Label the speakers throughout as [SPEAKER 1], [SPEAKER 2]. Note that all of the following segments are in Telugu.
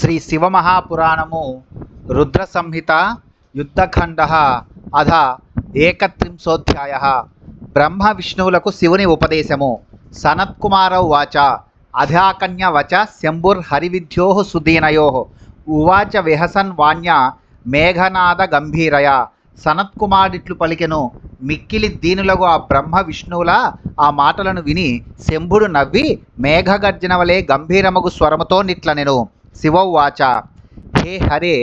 [SPEAKER 1] శ్రీ శివమహాపురాణము రుద్ర సంహిత యుద్ధఖండ అధ ఏకత్రింశోధ్యాయ బ్రహ్మ విష్ణువులకు శివుని ఉపదేశము. సనత్కుమారౌ వాచ అధాకన్య వచ శంభుర్హరివిద్యో సుదీనయో ఉవాచ విహసన్ వాణ్య మేఘనాద గంభీరయ. సనత్కుమారుడిట్లు పలికెను. మిక్కిలి దీనులకు ఆ బ్రహ్మ విష్ణువుల ఆ మాటలను విని శంభుడు నవ్వి మేఘగర్జన వలె గంభీరమగు స్వరముతో నిట్లనెను. శివౌవాచ హే హరే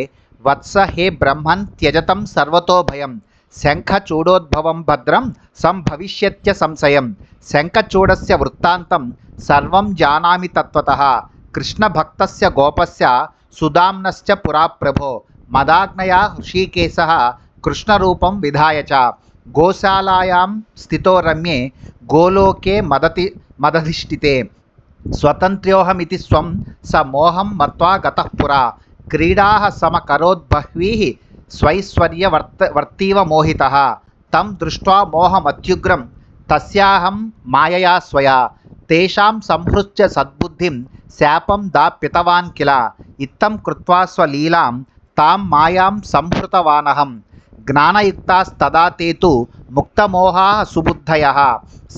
[SPEAKER 1] వత్స హే బ్రహ్మన్ త్యజతం సర్వతో భయం శంఖచూడోద్భవం భద్రం సంభవిష్యత్య సంశయం. శంఖచూడస్య వృత్తాంతం సర్వం జానామి తత్వతః కృష్ణభక్తస్య గోపస్య సుదామ్నశ్చ పురా ప్రభో మదాగ్నయా హృషీకేశః కృష్ణరూపం విధాయ చ. గోశాలాయాం స్థితో రమ్యే గోలోకే మదధిష్ఠితే స్వతంత్ర్యోహమితి స్వం స మోహం మత్వా గతః పురా. క్రీడాః సమకరోద్బహ్వీః స్వైశ్వర్యవర్తీవ మోహితః తం దృష్ట్వా మోహమత్యుగ్రం తస్యాహం మాయయా స్వయా. తేషాం సంహృత్య సద్బుద్ధిం శాపం దాప్యతవాన్ కిల. ఇత్తం కృత్వా స్వలీలాం తాం మాయాం సంహృతవానహం. జ్ఞానయుక్తాస్తదా తే తు ముక్తమోహాః సుబుద్ధయః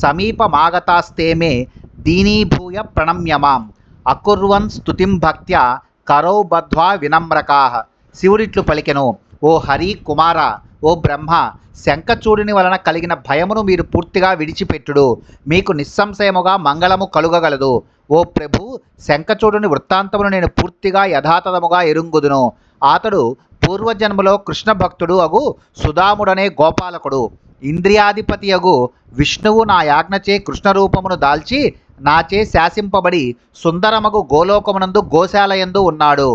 [SPEAKER 1] సమీపమాగతాస్తే మే దీనీభూయ ప్రణమ్య మాం. అకుర్వన్ స్తుతిం భక్త్యా కరౌ బద్ధ్వా వినమ్రకాః. శివుడిట్లు పలికెను. ఓ హరి కుమార, ఓ బ్రహ్మ, శంఖచూడుని వలన కలిగిన భయమును మీరు పూర్తిగా విడిచిపెట్టుడు. మీకు నిస్సంశయముగా మంగళము కలుగగలదు. ఓ ప్రభు, శంఖచూడుని వృత్తాంతమును నేను పూర్తిగా యథాతథముగా ఎరుంగుదును. అతడు పూర్వజన్మలో కృష్ణ భక్తుడు అగు సుదాముడనే గోపాలకుడు. ఇంద్రియాధిపతి అగు విష్ణువు నా యాజ్ఞచే కృష్ణరూపమును దాల్చి నాచే శాసింపబడి సుందరమగు గోలోకమునందు గోశాలయందు ఉన్నాడు.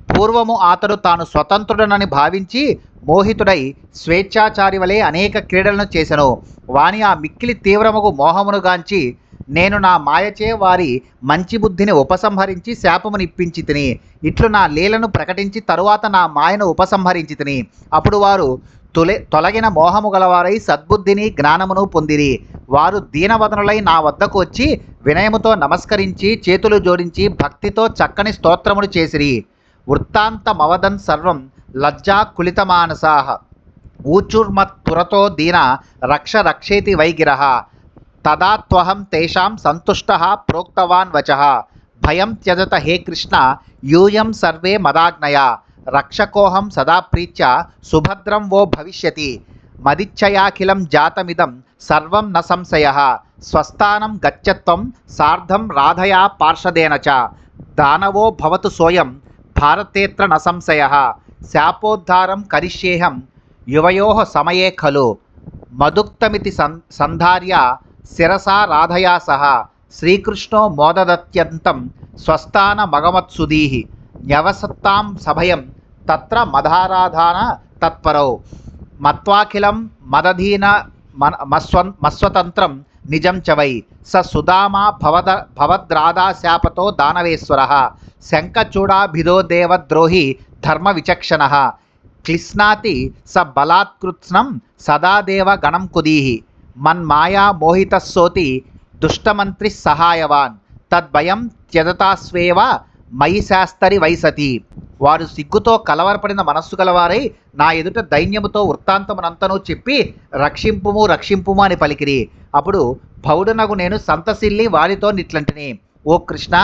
[SPEAKER 1] పూర్వము అతడు తాను స్వతంత్రుడనని భావించి మోహితుడై స్వేచ్ఛాచారి వలె అనేక క్రీడలను చేసెను. వాని ఆ మిక్కిలి తీవ్రమగు మోహమునుగాంచి నేను నా మాయచే వారి మంచి బుద్ధిని ఉపసంహరించి శాపమునిప్పించి తిని. ఇట్లు నా లీలను ప్రకటించి తరువాత నా మాయను ఉపసంహరించి తిని. అప్పుడు వారు తొలగిన మోహము గలవారై సద్బుద్ధిని జ్ఞానమును పొందిరి. వారు దీనవదనులై నా వద్దకు వచ్చి వినయముతో నమస్కరించి చేతులు జోడించి భక్తితో చక్కని స్తోత్రములు చేసిరి. వృత్తాంతమవదన్ సర్వం లజ్జా కులితమానసాః ఊచుర్మత్పురతో దీన రక్ష రక్షేతి వైగిరః. తదా త్వహం తేషాం సంతుష్టః ప్రోక్తవాన్ వచః. భయం త్యజత హే కృష్ణ యూయం సర్వే మదాగ్నయా. రక్షకోహం సదా ప్రీత్య సుభద్రం వో భవిష్యతి. మదిచ్ఛయాఖిలం జాతమిదం సర్వం న సంశయః. స్వస్థానం గచ్చత్వం సార్ధం రాధయా పార్షదేన చ. దానవో భవతు సోయం భారతేత్ర న సంశయః. శాపోద్ధారం కరిష్యేహం యువయోః సమయే ఖలు. మదుక్తమితి సంధార్య శిరసా రాధయా సహ. శ్రీకృష్ణో మోదదత్యంతం స్వస్థాన మగమత్సుధీః. న్యవసత్తాం సభయం తత్ర మదారాధాన తత్పరౌ. మత్వాఖిలం మదధీన మస్వతంత్రం నిజం చ వై. స సుదామా భవద్రాధాశాపతో దానవేశ్వరః. శంఖచూడాభిదో దేవద్రోహి ధర్మ విచక్షణః. క్లిశ్నాతి స బలాత్కృత్స్నం సదా దేవ గణం కుదీః. మన్మాయా మోహితస్సోతి దుష్టమంత్రి సహాయవాన్. తద్భయం త్యజతాస్వేవ మయి శాస్తరి వైసతి. వారు సిగ్గుతో కలవరపడిన మనస్సు గలవారై నా ఎదుట దైన్యముతో వృత్తాంతమునంతనూ చెప్పి రక్షింపుము రక్షింపుము అని పలికిరి. అప్పుడు భౌడునగు నేను సంతసిల్లి వారితో నిట్లంటిని. ఓ కృష్ణ,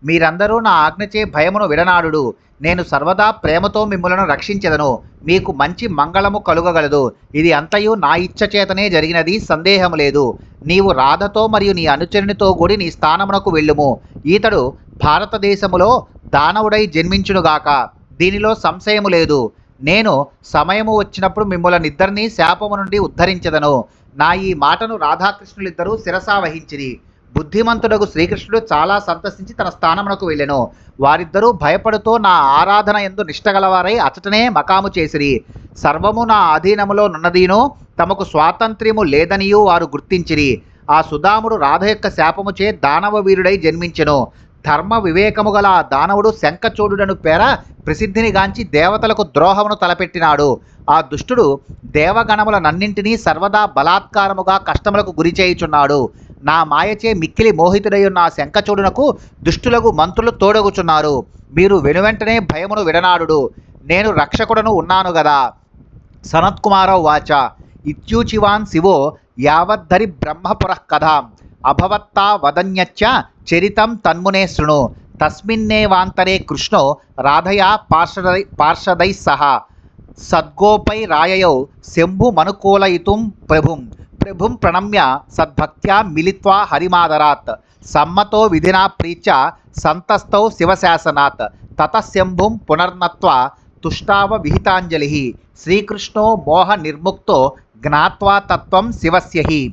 [SPEAKER 1] మీరందరూ నా ఆజ్ఞచే భయమును విడనాడుడు. నేను సర్వదా ప్రేమతో మిమ్ములను రక్షించెదను. మీకు మంచి మంగళము కలుగగలదు. ఇది అంతయు నా ఇచ్చ చేతనే జరిగినది, సందేహము లేదు. నీవు రాధతో మరియు నీ అనుచరునితో కూడి నీ స్థానమునకు వెళ్ళుము. ఈతడు భారతదేశములో దానవుడై జన్మించునుగాక. దీనిలో సంశయము లేదు. నేను సమయము వచ్చినప్పుడు మిమ్ములనిద్దరినీ శాపము నుండి ఉద్ధరించెదను. నా ఈ మాటను రాధాకృష్ణులిద్దరూ శిరసా వహించిరి. బుద్ధిమంతుడగు శ్రీకృష్ణుడు చాలా సంతసించి తన స్థానమునకు వెళ్ళెను. వారిద్దరూ భయపడుతూ నా ఆరాధన యందు నిష్టగలవారై అచటనే మకాము చేసిరి. సర్వము నా అధీనములో నున్నదీనో తమకు స్వాతంత్ర్యము లేదనియూ వారు గుర్తించిరి. ఆ సుదాముడు రాధ యొక్క శాపముచే దానవ వీరుడై జన్మించెను. ధర్మ వివేకము గల ఆ దానవుడు శంఖచూడుడను పేర ప్రసిద్ధినిగాంచి దేవతలకు ద్రోహమును తలపెట్టినాడు. ఆ దుష్టుడు దేవగణములనన్నింటినీ సర్వదా బలాత్కారముగా కష్టములకు గురి చేయుచున్నాడు. నా మాయచే మిక్కిలి మోహితుడై ఉన్న ఆ శంఖచూడునకు దుష్టులకు మంత్రులు తోడగుచున్నారు. మీరు వెనువెంటనే భయమును విడనాడుడు. నేను రక్షకుడను ఉన్నాను గదా. సనత్కుమార వాచ ఇత్యూచివాన్ శివో యావద్ధరి బ్రహ్మపురః కథాం అభవత్తా వదన్యచ్చ చరితం తన్మునే శృణు. తస్మిన్నేవాంతరే కృష్ణో రాధయా పార్షదై సహ సద్గోపై రాయయౌ శంభుమనుకూలయితుం ప్రభుం ప్రణమ్య సద్భక్త్యా మిలిత్వా హరిమాదరాత్ సమ్మతో విధినా ప్రీత్య సంతస్తౌ శివశాసనాత్ తతః శంభుం పునర్నత్వా తుష్టావ విహితాంజలి. శ్రీకృష్ణో మోహ నిర్ముక్తో జ్ఞాత్వా తత్వం శివస్యహి.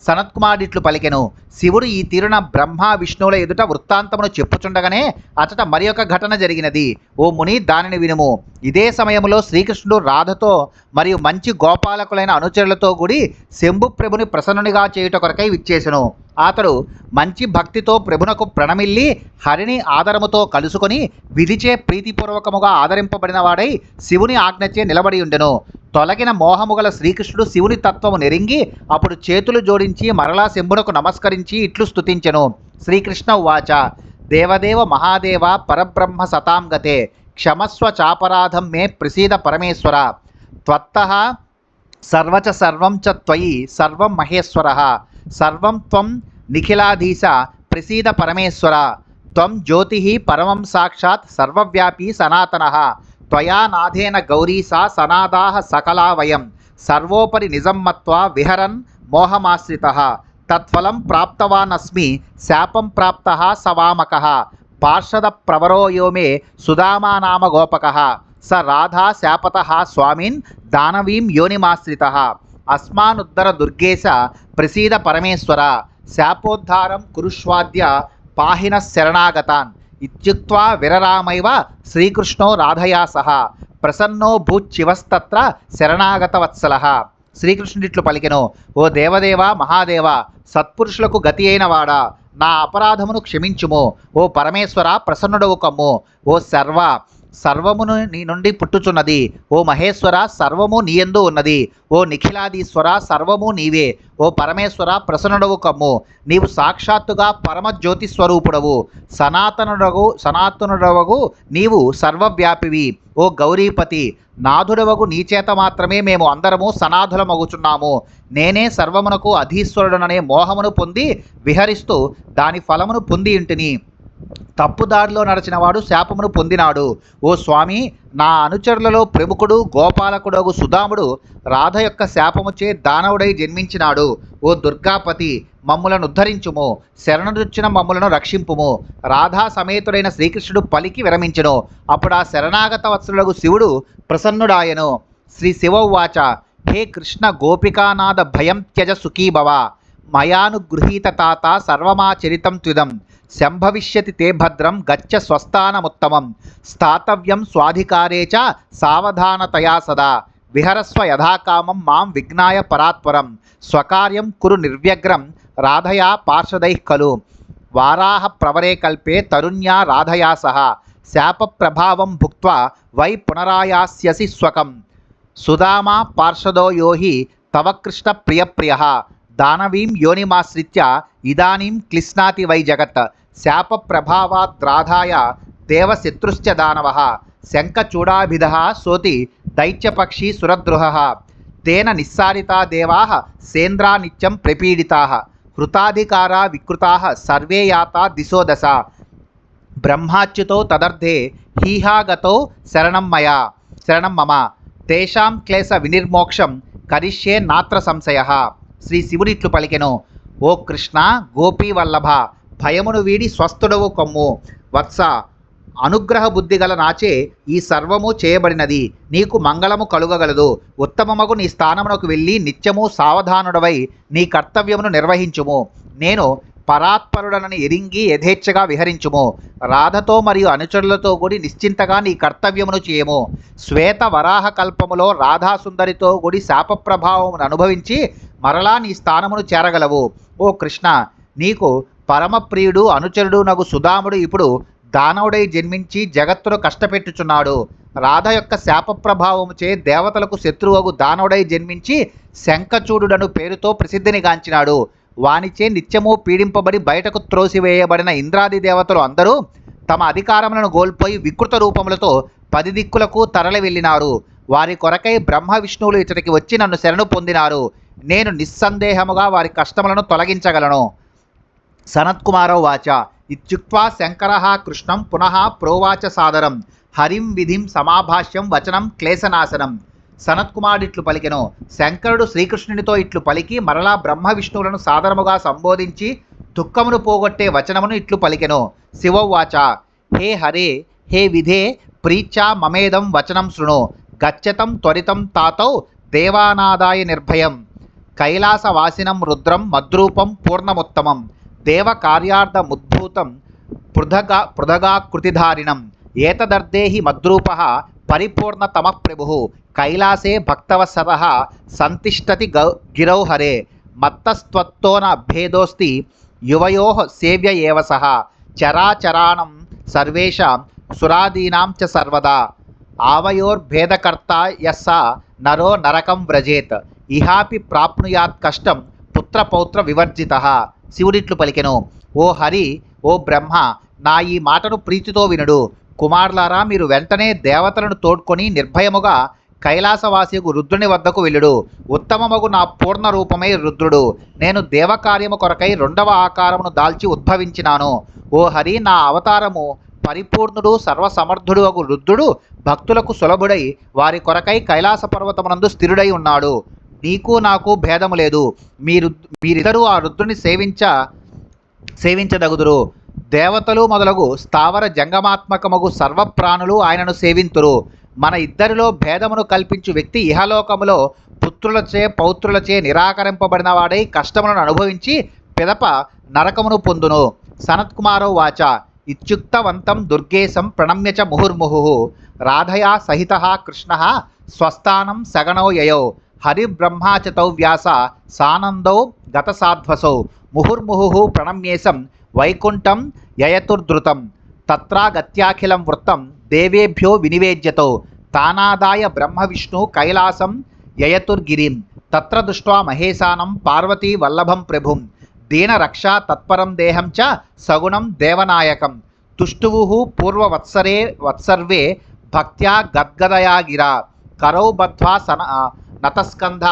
[SPEAKER 1] సనత్కుమారుడిట్లు పలికెను. శివుడు ఈ తీరున బ్రహ్మ విష్ణువుల ఎదుట వృత్తాంతమును చెప్పుచుండగానే అచట మరి ఒక ఘటన జరిగినది. ఓ ముని, దానిని వినుము. ఇదే సమయంలో శ్రీకృష్ణుడు రాధతో మరియు మంచి గోపాలకులైన అనుచరులతో కూడి శంభు ప్రభుని ప్రసన్నునిగా చేయుట కొరకై విచ్చేసెను. అతడు మంచి భక్తితో ప్రభునకు ప్రణమిల్లి హరిని ఆదరముతో కలుసుకొని విధిచే ప్రీతిపూర్వకముగా ఆదరింపబడిన వాడై శివుని ఆజ్ఞచే నిలబడి ఉండెను. తొలగిన మోహముగల శ్రీకృష్ణుడు శివుని తత్వము నెరింగి అప్పుడు చేతులు జోడించి మరలా శంభునకు నమస్కరించి ఇట్లు స్తుతించెను. శ్రీకృష్ణ ఉవాచ దేవదేవ మహాదేవ పరబ్రహ్మ సతాం గతే క్షమస్వ చాపరాధం మే ప్రసీద పరమేశ్వర. త్వత్తః సర్వచ సర్వం చ త్వయి సర్వం మహేశ్వరః. సర్వం త్వం నిఖిలాధీశ ప్రసీద పరమేశ్వర. త్వం జ్యోతిః పరమం సాక్షాత్ సర్వవ్యాపీ సనాతనః. త్వయా నాథేన గౌరీసా సనాదాః సకలా వయం. సర్వోపరి నిజం మత్వా విహరన్ మోహమాశ్రితః. తత్ఫలం ప్రాప్తవానస్మి శాపం ప్రాప్తః సవామకః. పార్షద ప్రవరో యో మే సుదామా నామ గోపకః. స రాధా శాపతః స్వామిన్ దానవీం యోనిమాశ్రితః. అస్మానుద్దర దుర్గేశ ప్రసీద పరమేశ్వర. శాపోద్ధారం కురుష్వాద్య పాహిన శరణాగతాన్. ఇత్యుక్త్వా విరరామైవ శ్రీకృష్ణో రాధయా సహ ప్రసన్నో భూచ్చివస్తత్ర శరణాగతవత్సలః. శ్రీకృష్ణుడిట్లు పలికెను. ఓ దేవదేవ మహాదేవ, సత్పురుషులకు గతి అయిన వాడా, నా అపరాధమును క్షమించుము. ఓ పరమేశ్వర, ప్రసన్నుడవు కమ్ము. ఓ సర్వమును నీ నుండి పుట్టుచున్నది. ఓ మహేశ్వర, సర్వము నీయందు ఉన్నది. ఓ నిఖిలాదీశ్వర, సర్వము నీవే. ఓ పరమేశ్వర, ప్రసన్నుడవు కమ్ము. నీవు సాక్షాత్తుగా పరమజ్యోతి స్వరూపుడవు. సనాతనుడవగు నీవు సర్వవ్యాపివి. ఓ గౌరీపతి, నాథుడవగు నీచేత మాత్రమే మేము అందరము సనాథులమగుచున్నాము. నేనే సర్వమునకు అధీశ్వరుడననే మోహమును పొంది విహరిస్తూ దాని ఫలమును పొంది ఇంటిని. తప్పుదారిలో నడిచినవాడు శాపమును పొందినాడు. ఓ స్వామి, నా అనుచరులలో ప్రముఖుడు గోపాలకుడగు సుధాముడు రాధ యొక్క శాపముచే దానవుడై జన్మించినాడు. ఓ దుర్గాపతి, మమ్ములను ఉద్ధరించుము. శరణుదొచ్చిన మమ్ములను రక్షింపుము. రాధా సమేతుడైన శ్రీకృష్ణుడు పలికి విరమించెను. అప్పుడు ఆ శరణాగత వత్సలుడగు శివుడు ప్రసన్నుడాయెను. శ్రీ శివ ఉవాచ హే కృష్ణ గోపికానాథ భయం త్యజ సుఖీభవ. మయానుగృహీత తాత సర్వమాచరితం త్విదం. సంభవిష్యతి తే భద్రం గచ్చ స్వస్థానముత్తమం. స్థాతవ్యం స్వాధికారే చ సావధానతయా సదా. విహరస్వ యథాకామం మాం విజ్ఞాయ పరాత్పరం. స్వకార్యం కురు నిర్వ్యగ్రం రాధయా పార్షదైః ఖలు. వారాహ ప్రవరే కల్పే తరుణ్యా రాధయా సహ. శాప ప్రభావం భుక్త్వా వై పునరాయాస్యసి స్వకం. సుదామా పార్షదో యోహి తవ కృష్ణ ప్రియప్రియః. దానవీం యోనిమాశ్రిత్య ఇదానీం క్లిశ్నాతి వై జగత్. శాప ప్రభావాద్రాధాయ దేవశత్రుశ్చ దానవః. శంఖచూడాభిధః సోతి దైత్యపక్షీ సురద్రుహః. తేన నిస్సారితా దేవాః సేంద్రా నిత్యం ప్రపీడితాః. హృతాధికారా వికృతాః సర్వే యాతా దిశో దశ. బ్రహ్మాచ్యుతో తదర్థే హీహాగతో శరణం మమ. తేషాం క్లేశ వినిర్మోక్షం కరిష్యే నాత్ర సంశయః. శ్రీ శివుడిట్లు పలికెను. ఓ కృష్ణ గోపీవల్లభ, భయమును వీడి స్వస్థుడవు కమ్ము. వత్స, అనుగ్రహ బుద్ధి గల నాచే ఈ సర్వము చేయబడినది. నీకు మంగళము కలుగగలదు. ఉత్తమమగు నీ స్థానమునకు వెళ్ళి నిత్యము సావధానుడవై నీ కర్తవ్యమును నిర్వహించుము. నేను పరాత్పరుడనని ఎరింగి యథేచ్ఛగా విహరించుము. రాధతో మరియు అనుచరులతో కూడి నిశ్చింతగా నీ కర్తవ్యమును చేయము. శ్వేత వరాహ కల్పములో రాధాసుందరితో కూడి శాప ప్రభావమును అనుభవించి మరలా నీ స్థానమును చేరగలవు. ఓ కృష్ణ, నీకు పరమప్రియుడు అనుచరుడు నగు సుధాముడు ఇప్పుడు దానవుడై జన్మించి జగత్తును కష్టపెట్టుచున్నాడు. రాధ యొక్క శాప ప్రభావముచే దేవతలకు శత్రువగు దానవుడై జన్మించి శంఖచూడుడను పేరుతో ప్రసిద్ధినిగాంచినాడు. వానిచే నిత్యము పీడింపబడి బయటకు త్రోసివేయబడిన ఇంద్రాది దేవతలు అందరూ తమ అధికారములను కోల్పోయి వికృత రూపములతో 10 దిక్కులకు తరలి వెళ్ళినారు. వారి కొరకై బ్రహ్మ విష్ణువులు ఇతడికి వచ్చి నన్ను శరణు పొందినారు. నేను నిస్సందేహముగా వారి కష్టములను తొలగించగలను. సనత్కుమారో వాచ ఇత్యుక్త్వా శంకరః కృష్ణం పునః ప్రోవాచ సాదరం హరిం విధిం సమాభాష్యం వచనం క్లేశనాశనం. సనత్కుమారుడిట్లు పలికెను. శంకరుడు శ్రీకృష్ణునితో ఇట్లు పలికి మరలా బ్రహ్మ విష్ణువులను సాదరముగా సంబోధించి దుఃఖమును పోగొట్టే వచనమును ఇట్లు పలికెను. శివోవాచ హే హరే హే విధే ప్రీత్యా మమేదం వచనం శృణు గచ్చతం త్వరితం తాతౌ దేవానాదాయ నిర్భయం కైలాసవాసినం రుద్రం మద్రూపం పూర్ణముత్తమం దేవకార్యార్థముద్భూతం పృథగాకృతిధారిణం ఏతదర్దేహి మద్రూపః పరిపూర్ణతమః ప్రభుః కైలాసే భక్తవత్సలః సంతిష్టతి గిరౌ హరే మత్తస్త్వత్తోన భేదోస్తి యువయోః సేవ్య ఏవ సః చరాచరాణం సర్వేషాం సురాదీనాం చ సర్వదా ఆవయోర్భేదకర్త యస్స నరో నరకం వ్రజేత్ ఇహాపి ప్రాప్నుయాత్ కష్టం పుత్రపౌత్ర వివర్జితః. శివుడిట్లు పలికెను. ఓ హరి, ఓ బ్రహ్మ, నా ఈ మాటను ప్రీతితో వినుడు. కుమారులారా, మీరు వెంటనే దేవతలను తోడ్కొని నిర్భయముగా కైలాసవాసియకు రుద్రుని వద్దకు వెళ్ళుడు. ఉత్తమమగు నా పూర్ణ రూపమే రుద్రుడు. నేను దేవకార్యము కొరకై 2వ ఆకారమును దాల్చి ఉద్భవించినాను. ఓ హరి, నా అవతారము పరిపూర్ణుడు సర్వసమర్థుడు అగు రుద్రుడు భక్తులకు సులభుడై వారి కొరకై కైలాస పర్వతమునందు స్థిరుడై ఉన్నాడు. నీకు నాకు భేదము లేదు. మీరిద్దరూ ఆ రుద్రుని సేవించదగుదురు. దేవతలు మొదలగు స్థావర జంగమాత్మకమగు సర్వప్రాణులు ఆయనను సేవింతురు. మన ఇద్దరిలో భేదమును కల్పించు వ్యక్తి ఇహలోకములో పుత్రులచే పౌత్రులచే నిరాకరింపబడిన వాడై కష్టములను అనుభవించి పిదప నరకమును పొందును. సనత్కుమారో వాచ ఇత్యుక్తవంతం దుర్గేశం ప్రణమ్య చ ముహుర్ముహుః రాధయా సహితః కృష్ణః స్వస్థానం సగణో యయౌ హరిబ్రహ్మాచతౌ వ్యాస సానందౌ గతసాధ్వసౌ ముహుర్ముహుః ప్రణమ్యేశం వైకుంఠం యయతుర్ధృతం తత్రాగత్యాఖిలం వృత్తం దేవేభ్యో వినివేద్యతో తానాదాయ బ్రహ్మ విష్ణు కైలాసం యయతుర్గిరిం తత్ర దృష్ట్వా మహేశానం పార్వతీ వల్లభం ప్రభుం దీనరక్షా తత్పరం దేహం చ సగుణం దేవనాయకం తుష్టువుః పూర్వవత్సర్వే భక్త్యా గద్గదయా గిరా కరౌ బద్ధ్వా నతస్కంధ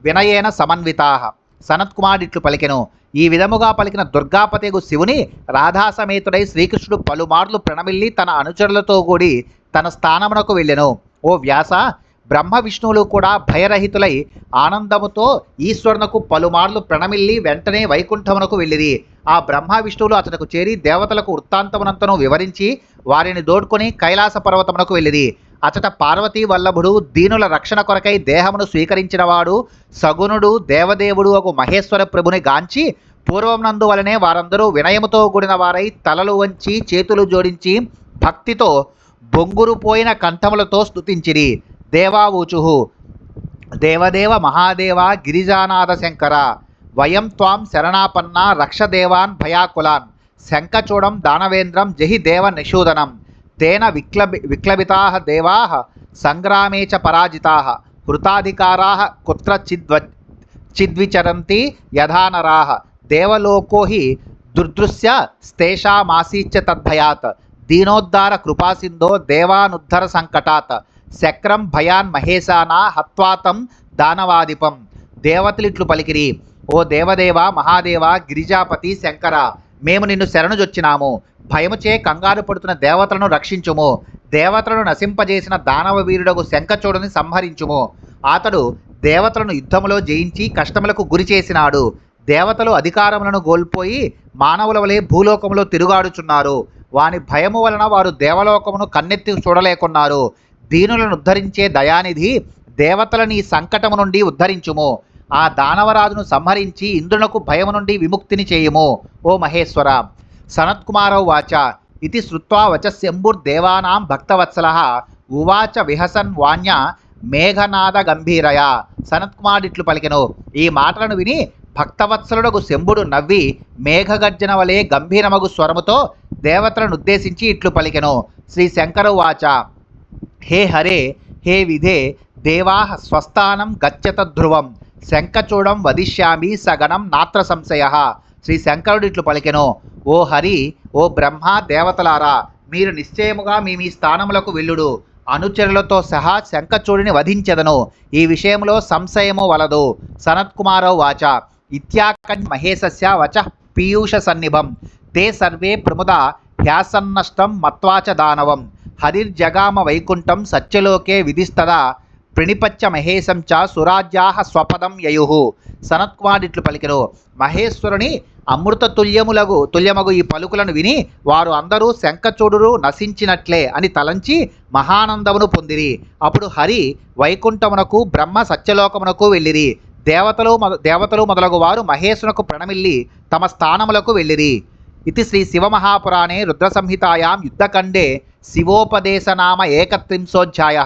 [SPEAKER 1] వినయేన సమన్వితాః. సనత్కుమారుడిట్లు పలికెను. ఈ విధముగా పలికిన దుర్గాపతిగు శివుని రాధాసమేతుడై శ్రీకృష్ణుడు పలుమార్లు ప్రణమిల్లి తన అనుచరులతో కూడి తన స్థానమునకు వెళ్ళెను. ఓ వ్యాస, బ్రహ్మ విష్ణువులు కూడా భయరహితులై ఆనందముతో ఈశ్వరునకు పలుమార్లు ప్రణమిల్లి వెంటనే వైకుంఠమునకు వెళ్ళిరి. ఆ బ్రహ్మ విష్ణువులు అతనికి చేరి దేవతలకు వృత్తాంతమునంతను వివరించి వారిని దోడ్కొని కైలాస పర్వతమునకు వెళ్ళిరి. అచట పార్వతీ వల్లభుడు దీనుల రక్షణ కొరకై దేహమును స్వీకరించినవాడు సగుణుడు దేవదేవుడు ఒక మహేశ్వర ప్రభుని గాంచి పూర్వమునందు వలనే వారందరూ వినయముతో కూడిన వారై తలలు వంచి చేతులు జోడించి భక్తితో బొంగురు పోయిన కంఠములతో స్తుతించిరి. దేవావూచుః దేవదేవ మహాదేవ గిరిజానాథ శంకర వయం త్వాం శరణాపన్నా రక్షదేవాన్ భయాకులాన్ శంఖచూడం దానవేంద్రం జహి దేవ నిషూదనం తేన విక్లబితాః దేవాః సంగ్రామే చ పరాజితాః హృతాధికారాః కుత్రచిద్విచరంతి యథా నరాః దేవలోకో హి దుర్దృశ్య స్తేషామాసీచ్చ తద్భయాత్ దీనోద్ధార కృపాసింధో దేవానుద్ధర సంకటాత్ శక్రం భయాన్ మహేశానా హత్వాతం దానవాదిపం. దేవతలిట్లు పలికిరి. ఓ దేవదేవ మహాదేవ గిరిజాపతి శంకర, మేము నిన్ను శరణుజొచ్చినాము. భయముచే కంగారు పడుతున్న దేవతలను రక్షించుము. దేవతలను నశింపజేసిన దానవ వీరుడగు శంఖచూడుని సంహరించుము. అతడు దేవతలను యుద్ధములో జయించి కష్టములకు గురి చేసినాడు. దేవతలు అధికారములను కోల్పోయి మానవుల వలె భూలోకములో తిరుగాడుచున్నారు. వాని భయము వలన వారు దేవలోకమును కన్నెత్తి చూడలేకున్నారు. దీనులను ఉద్ధరించే దయానిధి, దేవతలని సంకటము నుండి ఉద్ధరించుము. ఆ దానవరాజును సంహరించి ఇంద్రునకు భయము నుండి విముక్తిని చేయుము. ఓ మహేశ్వర. సనత్కుమారౌ వాచ ఇతి శ్రుత్వా వచస్యంబుర్దేవానాం భక్తవత్సలః ఉవాచ విహసన్ వాణ్య మేఘనాద గంభీరయ. సనత్కుమారుడిట్లు పలికెను. ఈ మాటలను విని భక్తవత్సలుడగు శంభుడు నవ్వి మేఘగర్జన వలె గంభీరమగు స్వరముతో దేవతలను ఉద్దేశించి ఇట్లు పలికెను. శ్రీ శంకరు వాచ హే హరే హే విధే దేవాః స్వస్థానం గచ్చత ధ్రువం శంఖచూడం వదిష్యామి సగణం నాత్ర సంశయ. శ్రీ శంకరుడు ఇట్లు పలికెను, ఓ హరి, ఓ బ్రహ్మ, దేవతలారా, మీరు నిశ్చయముగా మీ స్థానములకు వెళ్ళుడు. అనుచరులతో సహా శంఖచూడిని వధించెదను. ఈ విషయంలో సంశయము వలదు. సనత్కుమారో వాచ ఇత్యాకన్ మహేశస్య వచ పీయూష సన్నిభం తే సర్వే ప్రముద హ్యాసన్నష్టం మత్వాచ దానవం హరిర్జగామ వైకుంఠం సత్యలోకే విధిస్తదా ప్రణిపచ్చ మహేశం చ సురాజ్యాహ స్వపదం యయుః. సనత్కుమారుడిట్లు పలికెను, మహేశ్వరుని అమృత తుల్యమగు ఈ పలుకులను విని వారు అందరూ శంఖచూడురు నశించినట్లే అని తలంచి మహానందమును పొందిరి. అప్పుడు హరి వైకుంఠమునకు, బ్రహ్మ సత్యలోకమునకు వెళ్ళిరి. దేవతలు మొదలగు వారు మహేశునకు ప్రణమిల్లి తమ స్థానములకు వెళ్ళిరి. ఇది శ్రీ శివమహాపురాణే రుద్రసంహితాయాం యుద్ధఖండే శివోపదేశనామ ఏకత్రింశోధ్యాయ.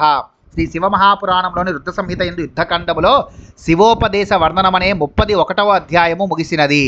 [SPEAKER 1] శ్రీ శివమహాపురాణంలోని రుద్ర సంహిత ఎందు యుద్ధఖండములో శివోపదేశ వర్ణనమనే 31వ అధ్యాయము ముగిసినది.